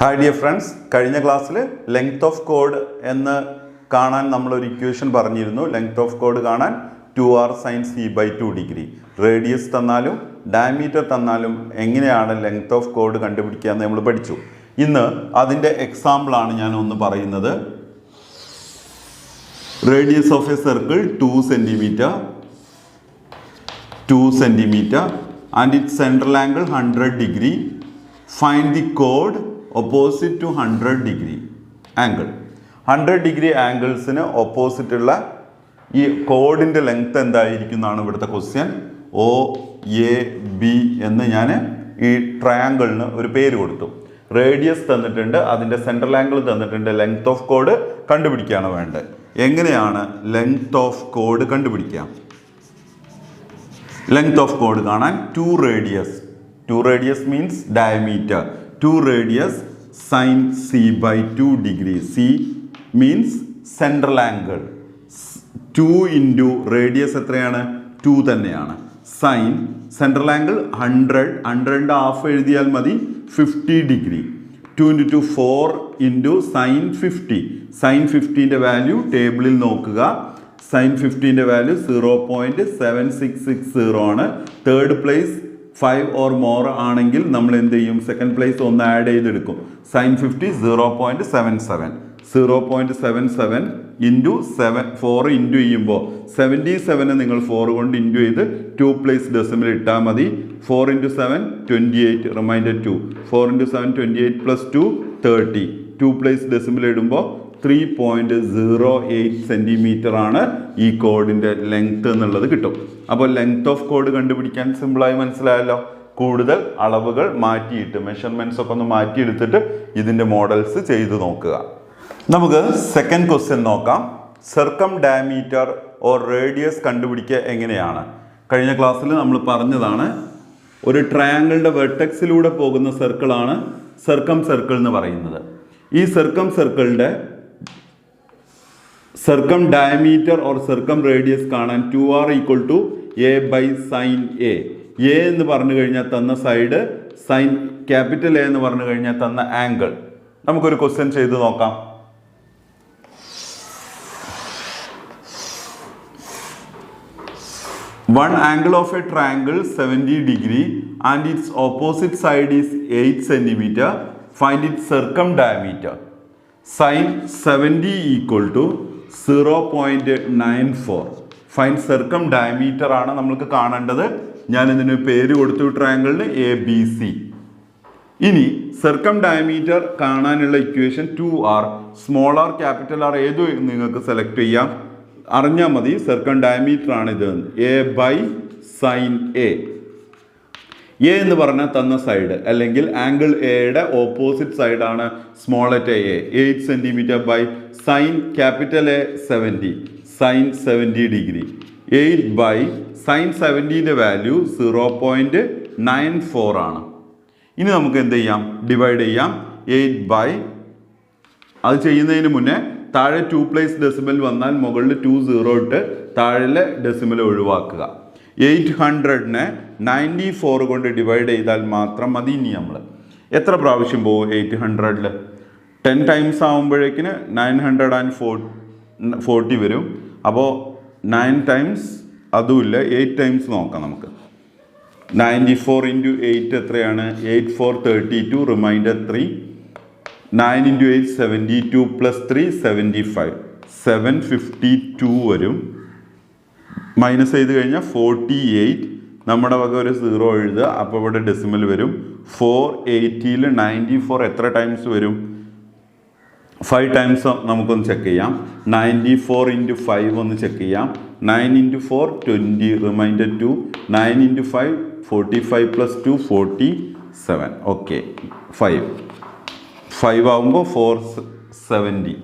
Hi dear friends, കഴിഞ്ഞ ക്ലാസ്സിൽ length of code എന്ന് കാണാൻ നമ്മൾ ഒരു ഇക്വേഷൻ പറഞ്ഞിരുന്നു. ലെങ്ത് ഓഫ് കോഡ് കാണാൻ 2r sin c/2 degree. Radius തന്നാലും ഡയമീറ്റർ തന്നാലും എങ്ങനെയാണ് ലെങ്ത് ഓഫ് കോഡ് കണ്ടുപിടിക്കുക എന്ന് നമ്മൾ പഠിച്ചു. ഇന്ന് അതിൻ്റെ എക്സാമ്പിൾ ആണ് ഞാൻ ഒന്ന് പറയുന്നത്. Radius of A circle 2 centimeter and its central angle 100 degree. Find the chord opposite to 100 degree angle. 100 degree ആംഗിൾസിന് opposite ഉള്ള ഈ കോഡിൻ്റെ ലെങ്ത് എന്തായിരിക്കുന്നതാണ് ഇവിടുത്തെ ക്വസ്റ്റ്യൻ. OAB എന്ന് ഞാൻ ഈ ട്രയാങ്കിളിന് ഒരു പേര് കൊടുത്തു. റേഡിയസ് തന്നിട്ടുണ്ട്, അതിൻ്റെ സെൻട്രൽ ആംഗിൾ തന്നിട്ടുണ്ട്. ലെങ്ത് ഓഫ് കോഡ് കണ്ടുപിടിക്കുകയാണ് വേണ്ടത്. എങ്ങനെയാണ് ലെങ്ത് ഓഫ് കോഡ് കണ്ടുപിടിക്കുക? ലെങ്ത് ഓഫ് കോഡ് കാണാൻ 2 radius means diameter. 2 radius sin c/2 degree. C means central angle. 2 into radius എത്രയാണ്? 2 തന്നെയാണ്. Sin central angle 100 ഹാഫ് എഴുതിയാൽ മതി, 50 degree. 2 into 2 4 into sin 50. sin 50ൻ്റെ value ടേബിളിൽ നോക്കുക. sin 50ൻ്റെ വാല്യൂ 0.7660 ആണ്. തേർഡ് പ്ലേസ് 5 or more ആണെങ്കിൽ നമ്മൾ എന്ത് ചെയ്യും? സെക്കൻഡ് പ്ലേസ് ഒന്ന് ആഡ് ചെയ്തെടുക്കും. sin 50 0.77 ഇൻറ്റു 4 ഇൻറ്റു ചെയ്യുമ്പോൾ 77 നിങ്ങൾ 4 കൊണ്ട് ഇൻറ്റു ചെയ്ത് 2 പ്ലേസ് ഡെസിമൽ ഇട്ടാൽ മതി. 4 into 7 28, remainder 2. 4 into 7 28 plus 2 30. 2 place decimal ഇടുമ്പോൾ 3.08 സെൻറ്റിമീറ്റർ ആണ് ഈ കോഡിൻ്റെ ലെങ്ത് എന്നുള്ളത് കിട്ടും. അപ്പോൾ ലെങ്ത് ഓഫ് കോഡ് കണ്ടുപിടിക്കാൻ സിമ്പിളായി മനസ്സിലായല്ലോ. കൂടുതൽ അളവുകൾ മാറ്റിയിട്ട് മെഷർമെൻറ്റ്സ് ഒക്കെ ഒന്ന് മാറ്റിയെടുത്തിട്ട് ഇതിൻ്റെ മോഡൽസ് ചെയ്ത് നോക്കുക. നമുക്ക് സെക്കൻഡ് ക്വസ്റ്റ്യൻ നോക്കാം. സർക്കം ഡയമീറ്റർ ഓർ റേഡിയസ് കണ്ടുപിടിക്കുക എങ്ങനെയാണ്? കഴിഞ്ഞ ക്ലാസ്സിൽ നമ്മൾ പറഞ്ഞതാണ്, ഒരു ട്രയാങ്കിളിൻ്റെ വെർട്ടെക്സിലൂടെ പോകുന്ന സർക്കിളാണ് സർക്കം സർക്കിൾ എന്ന് പറയുന്നത്. ഈ സർക്കം സർക്കിളിൻ്റെ സർക്കം ഡയമീറ്റർ ഓർ സർക്കം റേഡിയസ് കാണാൻ 2r = a sin a. A എന്ന് പറഞ്ഞു കഴിഞ്ഞാൽ തന്ന സൈഡ്, സൈൻ ക്യാപിറ്റൽ എ എന്ന് പറഞ്ഞു കഴിഞ്ഞാൽ തന്ന ആംഗിൾ. നമുക്കൊരു ക്വസ്റ്റ്യൻ ചെയ്ത് നോക്കാം. One angle of a triangle 70 degree and its opposite side is 8 centimeter. Find its circum diameter. Sin 70 = 0.94. Find circum diameter ആണ് നമ്മൾക്ക് കാണേണ്ടത്. ഞാൻ ഇതിന് പേര് കൊടുത്തു ട്രയാങ്കിളിന് ABC. ഇനി സർക്കം ഡയമീറ്റർ കാണാനുള്ള equation 2r, small r capital R ഏത് നിങ്ങൾക്ക് സെലക്ട് ചെയ്യാം. അറിഞ്ഞാൽ മതി സർക്കം ഡയമീറ്റർ ആണ് ഇത്. A sin A. എ എന്ന് പറഞ്ഞാൽ തന്ന സൈഡ് അല്ലെങ്കിൽ ആംഗിൾ എയുടെ ഓപ്പോസിറ്റ് സൈഡാണ് small letter A. 8 centimetre by sine capital A 70, sine 70 degree. 8 by sine 70ൻ്റെ വാല്യൂ 0.94 ആണ്. ഇനി നമുക്ക് എന്ത് ചെയ്യാം? ഡിവൈഡ് ചെയ്യാം. 8 ബൈ, അത് ചെയ്യുന്നതിന് മുന്നേ താഴെ 2 പ്ലേസ് ഡെസിമൽ വന്നാൽ മുകളിൽ 20 ഇട്ട് താഴെ ഡെസിമൽ ഒഴിവാക്കുക. 800നെ 94 കൊണ്ട് ഡിവൈഡ് ചെയ്താൽ മാത്രം മതി. ഇനി നമ്മൾ എത്ര പ്രാവശ്യം പോകും 800ൽ? 10 ടൈംസ് ആകുമ്പോഴേക്കിന് 940 വരും. അപ്പോൾ 9 ടൈംസ് അതുമില്ല, 8 ടൈംസ് നോക്കാം നമുക്ക്. 94 into 8 എത്രയാണ്? 8 4 32, റിമൈൻഡർ 3. 9 into 8 72 plus 3 75, 752 വരും. മൈനസ് ചെയ്ത് കഴിഞ്ഞാൽ 48. നമ്മുടെ വക ഒരു 0 എഴുതുക. അപ്പോൾ ഇവിടെ ഡെസിമൽ വരും. 480ൽ 94 എത്ര ടൈംസ് വരും? 5 ടൈംസ് നമുക്കൊന്ന് ചെക്ക് ചെയ്യാം. 94 into 5 ഒന്ന് ചെക്ക് ചെയ്യാം. 9 into 4 20, remainder 2. 9 into 5 45 plus 2 47. Okay, 5 ആകുമ്പോൾ 470,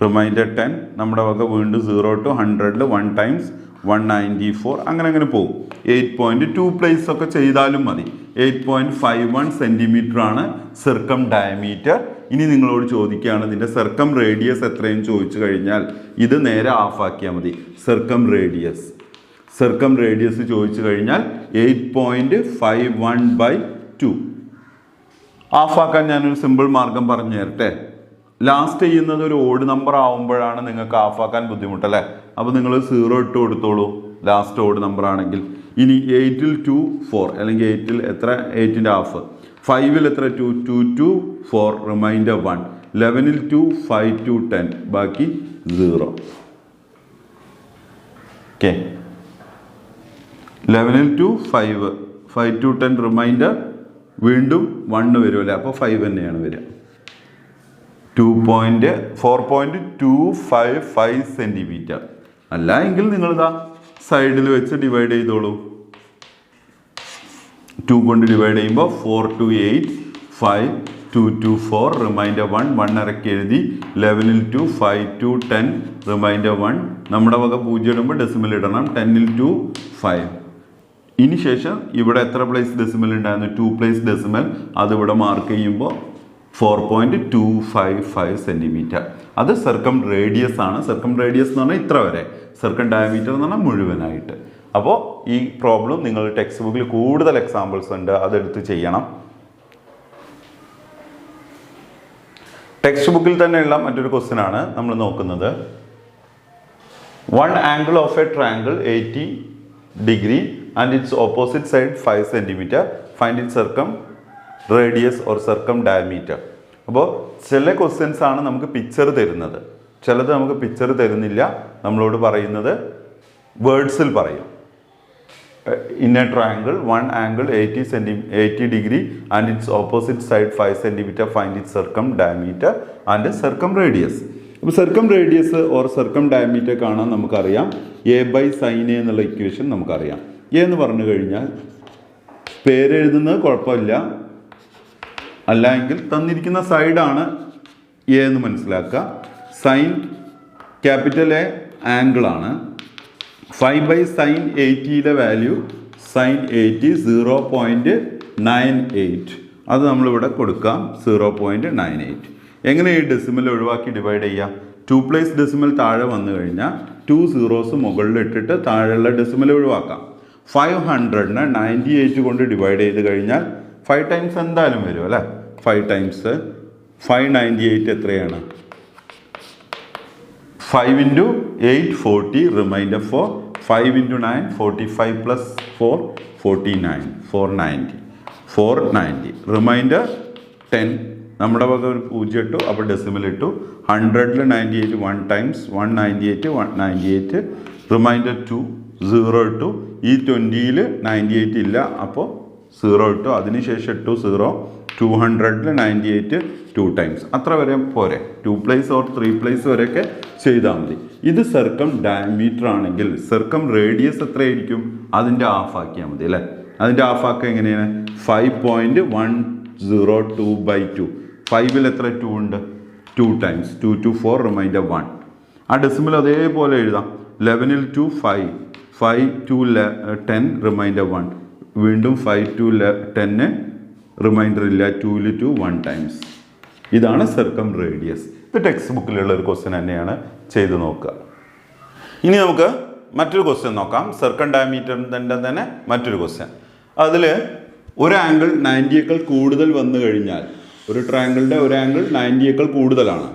റിമൈൻഡർ 10. നമ്മുടെ വക വീണ്ടും 0 to 100ൽ 1 ടൈംസ് 194, അങ്ങനെ പോകും. 8.2 പ്ലേസ് ഒക്കെ ചെയ്താലും മതി. 8.51 സെൻറ്റിമീറ്റർ ആണ് സർക്കം ഡയമീറ്റർ. ഇനി നിങ്ങളോട് ചോദിക്കുകയാണ് ഇതിൻ്റെ സർക്കം റേഡിയസ് എത്രയെന്ന് ചോദിച്ചു കഴിഞ്ഞാൽ ഇത് നേരെ ഓഫാക്കിയാൽ മതി. സർക്കം റേഡിയസ് ചോദിച്ചു കഴിഞ്ഞാൽ 8.51/2. ഹാഫാക്കാൻ ഞാനൊരു സിമ്പിൾ മാർഗം പറഞ്ഞു തരട്ടെ. ലാസ്റ്റ് ചെയ്യുന്നത് ഒരു ഓഡ് നമ്പർ ആവുമ്പോഴാണ് നിങ്ങൾക്ക് ഹാഫാക്കാൻ ബുദ്ധിമുട്ടല്ലേ. അപ്പോൾ നിങ്ങൾ 0 ഇട്ട് കൊടുത്തോളൂ ലാസ്റ്റ് ഓഡ് നമ്പർ ആണെങ്കിൽ. ഇനി 8ൽ 2 4 അല്ലെങ്കിൽ 8ൽ എത്ര 8ൻ്റെ ഹാഫ്, 5ൽ എത്ര 2 2 2 4 റിമൈൻഡർ 1, 11ൽ 2 5 2 10 ബാക്കി 0. ഓക്കെ, 11ൽ 2 5 5 2 10 റിമൈൻഡർ വീണ്ടും 1 വരുമല്ലേ. അപ്പോൾ 5 തന്നെയാണ് വരിക. 4.255 സെൻറ്റിമീറ്റർ. അല്ല എങ്കിൽ നിങ്ങളിതാ സൈഡിൽ വെച്ച് ഡിവൈഡ് ചെയ്തോളൂ. 2 കൊണ്ട് ഡിവൈഡ് ചെയ്യുമ്പോൾ 4 2 8 5 2 2 4 റിമൈൻഡർ 1 1 ഇറക്കി എഴുതി. 11ൽ 2 5 2 10 റിമൈൻഡർ 1. നമ്മുടെ വക 0 ഇടുമ്പോൾ ഡെസിമൽ ഇടണം. 10ൽ 2 5. ഇനി ശേഷം ഇവിടെ എത്ര പ്ലേസ് ഡെസിമൽ ഉണ്ടായിരുന്നു, 2 പ്ലേസ് ഡെസിമൽ. അതിവിടെ മാർക്ക് ചെയ്യുമ്പോൾ 4.255 സെൻറ്റിമീറ്റർ. അത് സർക്കം റേഡിയസ് ആണ്. സർക്കം റേഡിയസ് എന്ന് പറഞ്ഞാൽ ഇത്ര വരെ, സർക്കം ഡയമീറ്റർ എന്ന് പറഞ്ഞാൽ മുഴുവനായിട്ട്. അപ്പോൾ ഈ പ്രോബ്ലം നിങ്ങൾ ടെക്സ്റ്റ് ബുക്കിൽ കൂടുതൽ എക്സാമ്പിൾസ് ഉണ്ട്, അതെടുത്ത് ചെയ്യണം. ടെക്സ്റ്റ് ബുക്കിൽ തന്നെയുള്ള മറ്റൊരു ക്വസ്റ്റ്യൻ ആണ് നമ്മൾ നോക്കുന്നത്. 1 angle of a triangle 80 degree and its opposite side 5 centimeter. Find its circum radius or circum diameter. അപ്പോൾ ചില ക്വസ്റ്റ്യൻസ് ആണ് നമുക്ക് പിക്ചർ തരുന്നത്, ചിലത് നമുക്ക് പിക്ചർ തരുന്നില്ല. നമ്മളോട് പറയുന്നത് വേർഡ്സിൽ പറയും. In a triangle, 1 angle 80 degree and its opposite side 5 centimeter. Find its circum diameter and circum radius. അപ്പോൾ സർക്കം റേഡിയസ് ഓർ സർക്കം ഡയമീറ്റർ കാണാൻ നമുക്കറിയാം. A/sin A എന്നുള്ള ഇക്വേഷൻ നമുക്കറിയാം. എ എന്ന് പറഞ്ഞു കഴിഞ്ഞാൽ പേരെഴുതുന്നത് കുഴപ്പമില്ല, അല്ല എങ്കിൽ തന്നിരിക്കുന്ന സൈഡാണ് എ എന്ന് മനസ്സിലാക്കുക. സൈൻ ക്യാപിറ്റൽ എ ആംഗിളാണ്. 5/sin 80യുടെ വാല്യൂ sin 80 0.98. അത് നമ്മളിവിടെ കൊടുക്കാം 0.98. എങ്ങനെ ഈ ഡെസിമൽ ഒഴിവാക്കി ഡിവൈഡ് ചെയ്യാം? 2 പ്ലേസ് ഡെസിമൽ താഴെ വന്നു കഴിഞ്ഞാൽ 2 സീറോസ് മുകളിൽ ഇട്ടിട്ട് താഴെയുള്ള ഡെസിമൽ ഒഴിവാക്കാം. 500നെ 98 കൊണ്ട് ഡിവൈഡ് ചെയ്ത് കഴിഞ്ഞാൽ 5 ടൈംസ് എന്തായാലും വരും അല്ലേ. 5 ടൈംസ് 598 എത്രയാണ്? 5 × 8 40 റിമൈൻഡർ 4. 5 × 9 45 + 4 49 490 റിമൈൻഡർ 10. നമ്മുടെ വക ഒരു 0 ഇട്ടു, അപ്പോൾ ഡെസിമൽ ഇട്ടു. 100ൽ 98 1 ടൈംസ് 198 198 റിമൈൻഡർ 2 0 ഇട്ടു. ഈ 20ൽ 98 ഇല്ല, അപ്പോൾ 0 ഇട്ടു. അതിനുശേഷം ഇട്ടു 0. 200ൽ 98 2 ടൈംസ്. അത്ര വരെ പോരെ. 2 പ്ലേസ് ഓർ 3 പ്ലേസ് വരെയൊക്കെ ചെയ്താൽ മതി. ഇത് സർക്കം ഡയമീറ്റർ ആണെങ്കിൽ സർക്കം റേഡിയസ് എത്രയായിരിക്കും? അതിൻ്റെ ഹാഫ് ആക്കിയാൽ മതി അല്ലേ. അതിൻ്റെ ഹാഫ് ആക്കുക എങ്ങനെയാണ്? 5.102/2. 5ൽ എത്ര 2 ഉണ്ട്? 2 ടൈംസ് 2 2 4 റിമൈൻഡർ 1. ആ ഡെസിമൽ അതേപോലെ എഴുതാം. 11ൽ 2 5 5 2 10 റിമൈൻഡർ 1. വീണ്ടും 5 2 10 റിമൈൻഡർ ഇല്ല. 2ൽ 2 1 ടൈംസ്. ഇതാണ് സർക്കം റേഡിയസ്. ഇത് ടെക്സ്റ്റ് ബുക്കിലുള്ള ഒരു ക്വസ്റ്റ്യൻ തന്നെയാണ്, ചെയ്ത് നോക്കുക. ഇനി നമുക്ക് മറ്റൊരു ക്വസ്റ്റ്യൻ നോക്കാം. സർക്കം ഡയമീറ്ററിൻ്റെ തന്നെ മറ്റൊരു ക്വസ്റ്റ്യൻ. അതിൽ ഒരു ആംഗിൾ 90യേക്കാൾ കൂടുതൽ വന്നു കഴിഞ്ഞാൽ, ഒരു ട്രയാങ്കിളിൻ്റെ ഒരു ആംഗിൾ 90യേക്കാൾ കൂടുതലാണ്,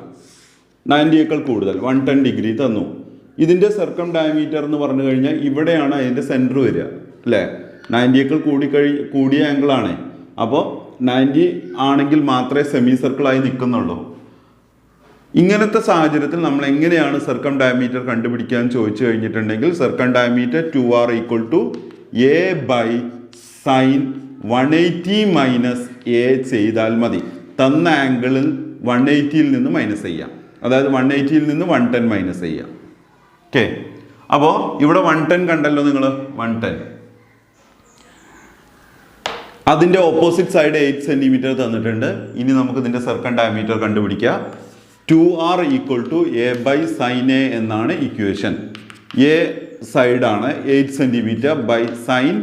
90യേക്കാൾ കൂടുതൽ 110 ഡിഗ്രി തന്നു. ഇതിൻ്റെ സർക്കം ഡയമീറ്റർ എന്ന് പറഞ്ഞു കഴിഞ്ഞാൽ ഇവിടെയാണ് അതിൻ്റെ സെൻറ്റർ വരിക അല്ലേ. 90യേക്കാൾ കൂടിയ ആംഗിളാണ്. അപ്പോൾ 90 ആണെങ്കിൽ മാത്രമേ സെമി സർക്കിളായി നിൽക്കുന്നുള്ളൂ. ഇങ്ങനത്തെ സാഹചര്യത്തിൽ നമ്മൾ എങ്ങനെയാണ് സർക്കം ഡയമീറ്റർ കണ്ടുപിടിക്കാൻ ചോദിച്ചു കഴിഞ്ഞിട്ടുണ്ടെങ്കിൽ, സർക്കം ഡയമീറ്റർ 2r = A/sin 180 - A ചെയ്താൽ മതി. തന്ന ആംഗിളിൽ 180ൽ നിന്ന് മൈനസ് ചെയ്യാം. അതായത് 180ൽ നിന്ന് 110 മൈനസ് ചെയ്യാം. ഓക്കെ, അപ്പോൾ ഇവിടെ 110 കണ്ടല്ലോ നിങ്ങൾ. 110 അതിൻ്റെ ഓപ്പോസിറ്റ് സൈഡ് 8 സെൻറ്റിമീറ്റർ തന്നിട്ടുണ്ട്. ഇനി നമുക്ക് ഇതിൻ്റെ സർക്കം ഡയമീറ്റർ കണ്ടുപിടിക്കാം. 2r = A/sin A എന്നാണ് ഇക്വേഷൻ. എ സൈഡാണ് 8 സെൻറ്റിമീറ്റർ ബൈ സൈൻ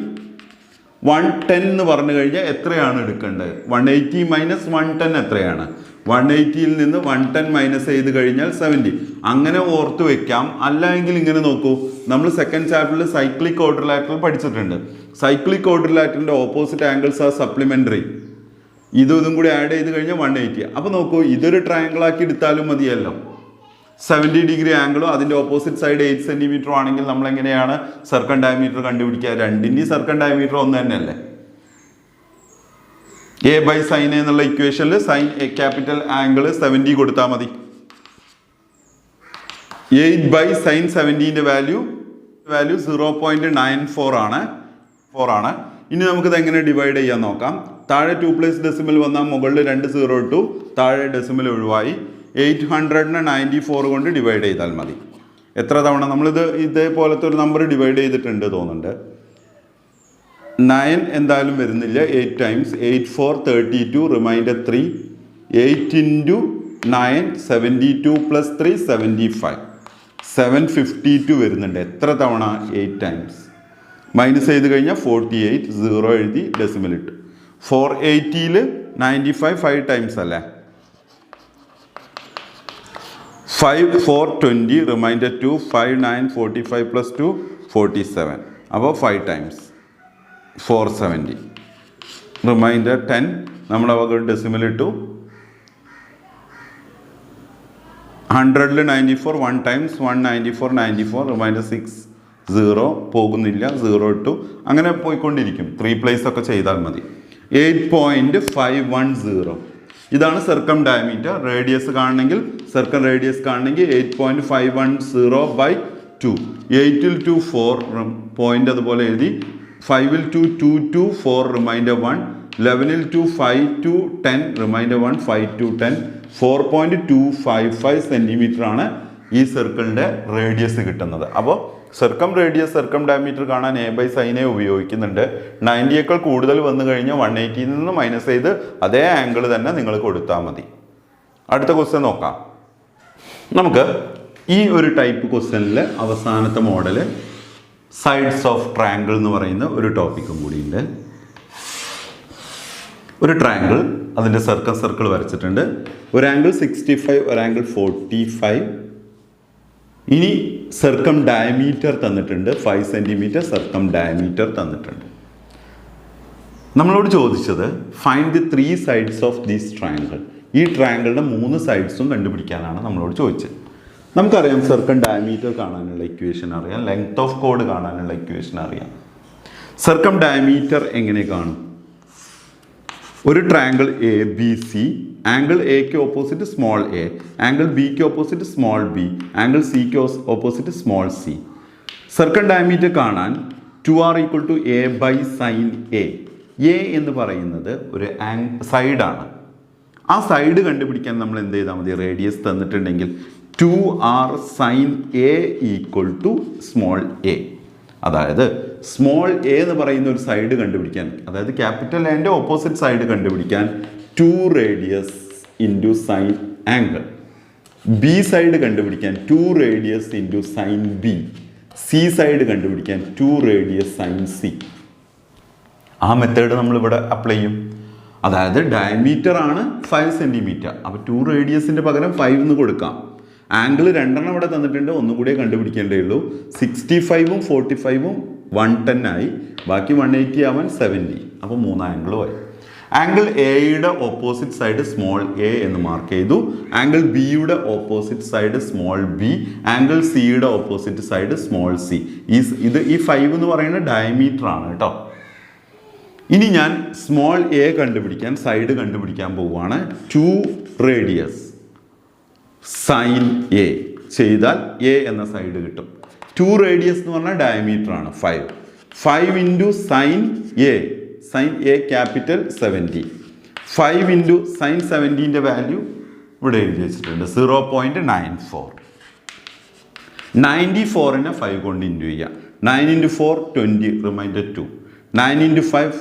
110 എന്ന് പറഞ്ഞു കഴിഞ്ഞാൽ എത്രയാണ് എടുക്കേണ്ടത്? 180 - 110 എത്രയാണ്? 180ൽ നിന്ന് 110 മൈനസ് ചെയ്ത് കഴിഞ്ഞാൽ 70. അങ്ങനെ ഓർത്ത് വെക്കാം. അല്ലെങ്കിൽ ഇങ്ങനെ നോക്കൂ, നമ്മൾ സെക്കൻഡ് ചാപ്റ്ററിൽ സൈക്ലിക് ക്വാഡ്രിലാറ്ററൽ പഠിച്ചിട്ടുണ്ട്. സൈക്ലിക് ക്വാഡ്രിലാറ്ററിൻ്റെ ഓപ്പോസിറ്റ് ആംഗിൾസ് ആർ സപ്ലിമെൻ്ററി. ഇതും കൂടി ആഡ് ചെയ്ത് കഴിഞ്ഞാൽ 180. അപ്പോൾ നോക്കൂ, ഇതൊരു ട്രയാങ്കിൾ ആക്കി എടുത്താലും മതിയല്ലോ. 70 ഡിഗ്രി ആംഗിളും അതിൻ്റെ ഓപ്പോസിറ്റ് സൈഡ് 8 സെൻറ്റിമീറ്റർ ആണെങ്കിൽ നമ്മൾ എങ്ങനെയാണ് സർക്കം ഡയമീറ്റർ കണ്ടുപിടിക്കുക? രണ്ടിൻ്റെയും സർക്കം ഡയമീറ്റർ ഒന്ന് തന്നെയല്ലേ. എ ബൈ സൈൻ എ എന്നുള്ള ഇക്വേഷനിൽ സൈൻ എ ക്യാപിറ്റൽ ആംഗിൾ 70 കൊടുത്താൽ മതി. 8 ബൈ സൈൻ 70ൻ്റെ വാല്യൂ 0.94 ആണ്. ഇനി നമുക്കിത് എങ്ങനെ ഡിവൈഡ് ചെയ്യാൻ നോക്കാം. താഴെ 2 പ്ലേസ് ഡെസിമൽ വന്നാൽ മുകളിൽ 2 0 ഇട്ടു, താഴെ ഡെസിമൽ ഒഴിവായി. 894 കൊണ്ട് ഡിവൈഡ് ചെയ്താൽ മതി. എത്ര തവണ നമ്മളിത് ഇതേപോലത്തെ ഒരു നമ്പർ ഡിവൈഡ് ചെയ്തിട്ടുണ്ട് തോന്നുന്നുണ്ട്. 9 എന്തായാലും വരുന്നില്ല. 8 ടൈംസ് 8 4 32 റിമൈൻഡർ 3. 8 into 9 72 plus 3 75. 752 വരുന്നുണ്ട്. എത്ര തവണ? 8 ടൈംസ്. മൈനസ് ചെയ്ത് കഴിഞ്ഞാൽ 48, 0 എഴുതി ഡെസിമൽ ഇട്ടു. 480ൽ 95 5 ടൈംസ് അല്ലേ. 5 4 20 റിമൈൻഡർ 2 5 9 45 പ്ലസ് 2 47. അപ്പോൾ 5 ടൈംസ് 470 റിമൈൻഡർ 10. നമ്മുടെ വക ഡെസിമൽ ഇട്ടു. 100ൽ 94 1 ടൈംസ് 194 റിമൈൻഡർ 6 0 പോകുന്നില്ല, 0 ഇട്ടു. അങ്ങനെ പോയിക്കൊണ്ടിരിക്കും. 3 പ്ലേസ് ഒക്കെ ചെയ്താൽ മതി. 8.510 ഇതാണ് സർക്കം ഡയമീറ്റർ. റേഡിയസ് കാണണമെങ്കിൽ സർക്കം റേഡിയസ് കാണണമെങ്കിൽ 8.510 ബൈ 2. 8ൽ 2 4 പോയിന്റ് അതുപോലെ എഴുതി. 5ൽ 2 2 2 4 റിമൈൻഡർ 1. 11ൽ 2 5 2 10 റിമൈൻഡർ 1 5 2 10. 4.255 സെൻറ്റിമീറ്റർ ആണ് ഈ സർക്കിളിൻ്റെ റേഡിയസ് കിട്ടുന്നത്. അപ്പോൾ സർക്കം റേഡിയസ് സർക്കം ഡയമീറ്റർ കാണാൻ എ ബൈ സൈൻ എ ഉപയോഗിക്കുന്നുണ്ട്. 90യേക്കാൾ കൂടുതൽ വന്നു കഴിഞ്ഞാൽ 180യിൽ നിന്ന് മൈനസ് ചെയ്ത് അതേ ആംഗിൾ തന്നെ നിങ്ങൾ കൊടുത്താൽ മതി. അടുത്ത ക്വസ്റ്റ്യൻ നോക്കാം. നമുക്ക് ഈ ഒരു ടൈപ്പ് ക്വസ്റ്റ്യനിൽ അവസാനത്തെ മോഡൽ സൈഡ്സ് ഓഫ് ട്രയാങ്കിൾ എന്ന് പറയുന്ന ഒരു ടോപ്പിക്കും കൂടിയുണ്ട്. ഒരു ട്രയാങ്കിൾ അതിൻ്റെ സർക്കിൾ വരച്ചിട്ടുണ്ട്. ഒരു ആംഗിൾ 65, ഒരു ആംഗിൾ 45. ഇനി സർക്കം ഡയമീറ്റർ തന്നിട്ടുണ്ട് 5 സെൻറ്റിമീറ്റർ സർക്കം ഡയമീറ്റർ തന്നിട്ടുണ്ട്. നമ്മളോട് ചോദിച്ചത് find the 3 sides of this triangle. ഈ ട്രയാങ്കിളിൻ്റെ 3 സൈഡ്സും കണ്ടുപിടിക്കാനാണ് നമ്മളോട് ചോദിച്ചത്. നമുക്കറിയാം സർക്കം ഡയമീറ്റർ കാണാനുള്ള ഇക്വേഷൻ അറിയാം, ലെങ്ത് ഓഫ് കോഡ് കാണാനുള്ള ഇക്വേഷൻ അറിയാം. സർക്കം ഡയമീറ്റർ എങ്ങനെ കാണും? ഒരു triangle A B C, angle എക്ക് ഓപ്പോസിറ്റ് സ്മോൾ എ, ആംഗിൾ ബിക്ക് ഓപ്പോസിറ്റ് സ്മോൾ ബി, ആംഗിൾ സിക്ക് opposite small C. Circle diameter കാണാൻ 2r = a by sine A. A എന്ന് പറയുന്നത് ഒരു സൈഡാണ്. ആ സൈഡ് കണ്ടുപിടിക്കാൻ നമ്മൾ എന്ത് ചെയ്താൽ മതി? റേഡിയസ് തന്നിട്ടുണ്ടെങ്കിൽ 2r sine A = small A. അതായത് സ്മോൾ എ എന്ന് പറയുന്ന ഒരു സൈഡ് കണ്ടുപിടിക്കാൻ, അതായത് ക്യാപിറ്റൽ എൻ്റെ ഓപ്പോസിറ്റ് സൈഡ് കണ്ടുപിടിക്കാൻ 2 radius into sine angle. B side കണ്ടുപിടിക്കാൻ 2 radius into sine B. C side കണ്ടുപിടിക്കാൻ 2 റേഡിയസ് സൈൻ സി. ആ മെത്തേഡ് നമ്മളിവിടെ അപ്ലൈ ചെയ്യും. അതായത് ഡയമീറ്റർ ആണ് 5 സെൻറ്റിമീറ്റർ. അപ്പോൾ 2 റേഡിയസിൻ്റെ പകരം 5 എന്ന് കൊടുക്കാം. ആംഗിൾ 2 ഇവിടെ തന്നിട്ടുണ്ട്, ഒന്നും കൂടിയേ കണ്ടുപിടിക്കേണ്ടേ ഉള്ളൂ. 65ഉം 45ഉം 110 ആയി, ബാക്കി 180 ആവാൻ 70. അപ്പോൾ 3 ആംഗിളും ആയി. ആംഗിൾ എയുടെ ഓപ്പോസിറ്റ് സൈഡ് സ്മോൾ എ എന്ന് മാർക്ക് ചെയ്തു. ആംഗിൾ ബിയുടെ opposite side small B, angle സിയുടെ ഓപ്പോസിറ്റ് സൈഡ് സ്മോൾ സി. ഈ 5 എന്ന് പറയുന്ന ഡയമീറ്റർ ആണ് കേട്ടോ. ഇനി ഞാൻ സ്മോൾ എ കണ്ടുപിടിക്കാൻ സൈഡ് കണ്ടുപിടിക്കാൻ പോവുകയാണ്. 2 റേഡിയസ് സൈൻ എ ചെയ്താൽ എ എന്ന സൈഡ് കിട്ടും. 2 റേഡിയസ് എന്ന് പറഞ്ഞാൽ ഡയമീറ്റർ ആണ് 5. 5 into sine A, sine A capital 70. 5 into sine 70ൻ്റെ വാല്യൂ ഇവിടെ എഴുതി വെച്ചിട്ടുണ്ട് 0.94. 94നെ 5 കൊണ്ട് ഇൻറ്റു ചെയ്യുക. 9 into 4 20 remainder 2. 9 into 5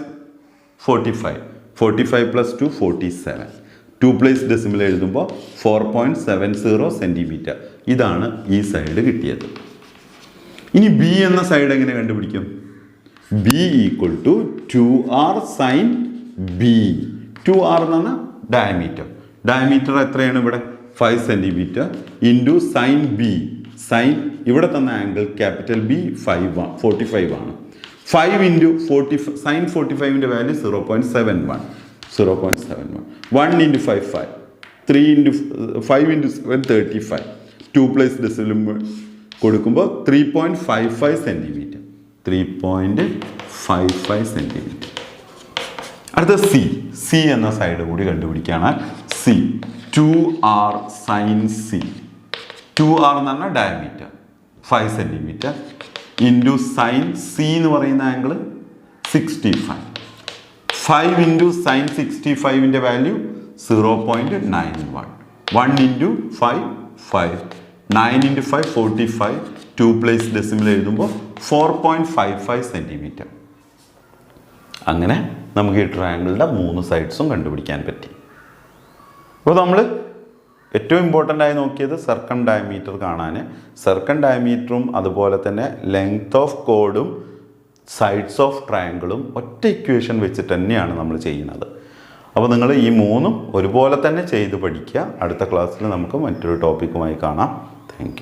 45. 45 plus 2 47. 2 place decimal എഴുതുമ്പോൾ 4.70 സെൻറ്റിമീറ്റർ. ഇതാണ് ഈ സൈഡ് കിട്ടിയത്. ഇനി ബി എന്ന സൈഡ് എങ്ങനെ കണ്ടുപിടിക്കും? B = 2r sign B. 2r എന്ന് പറഞ്ഞാൽ ഡയമീറ്റർ. ഡയമീറ്റർ എത്രയാണ് ഇവിടെ? 5 centimetre into sine B. Sine ഇവിടെ തന്ന ആംഗിൾ ക്യാപിറ്റൽ ബി 45 ആണ്. 5 ഇൻറ്റു 45 സൈൻ 45ൻ്റെ value 0.71. 0.71. 1 into 5, 5. 3 into 5 into 7, 35. 2 plus decimal കൊടുക്കുമ്പോൾ 3.55 സെൻറ്റിമീറ്റർ. 3.55 സെൻറ്റിമീറ്റർ. അടുത്ത സി എന്ന സൈഡ് കൂടി കണ്ടുപിടിക്കുകയാണ്. C 2r sine C. 2r എന്ന് പറഞ്ഞാൽ diameter 5 centimetre into sine C എന്ന് പറയുന്ന ആംഗിൾ 65. 5 ഇൻറ്റു സൈൻ 65ൻ്റെ value 0.91. 1 into 5, 5. 9 into 5, 45. 2 place decimal എഴുതുമ്പോൾ 4.55 സെൻറ്റിമീറ്റർ. അങ്ങനെ നമുക്ക് ഈ ട്രയാങ്കിളിൻ്റെ 3 സൈഡ്സും കണ്ടുപിടിക്കാൻ പറ്റി. അപ്പോൾ നമ്മൾ ഏറ്റവും ഇമ്പോർട്ടൻ്റ് ആയി നോക്കിയത് സർക്കം ഡയമീറ്റർ കാണാൻ. സർക്കം ഡയമീറ്ററും അതുപോലെ തന്നെ ലെങ്ത് ഓഫ് കോഡും സൈഡ്സ് ഓഫ് ട്രയാങ്കിളും ഒറ്റ ഇക്വേഷൻ വെച്ചിട്ട് തന്നെയാണ് നമ്മൾ ചെയ്യുന്നത്. അപ്പോൾ നിങ്ങൾ ഈ 3ഉം ഒരുപോലെ തന്നെ ചെയ്ത് പഠിക്കുക. അടുത്ത ക്ലാസ്സിൽ നമുക്ക് മറ്റൊരു ടോപ്പിക്കുമായി കാണാം. Thank you.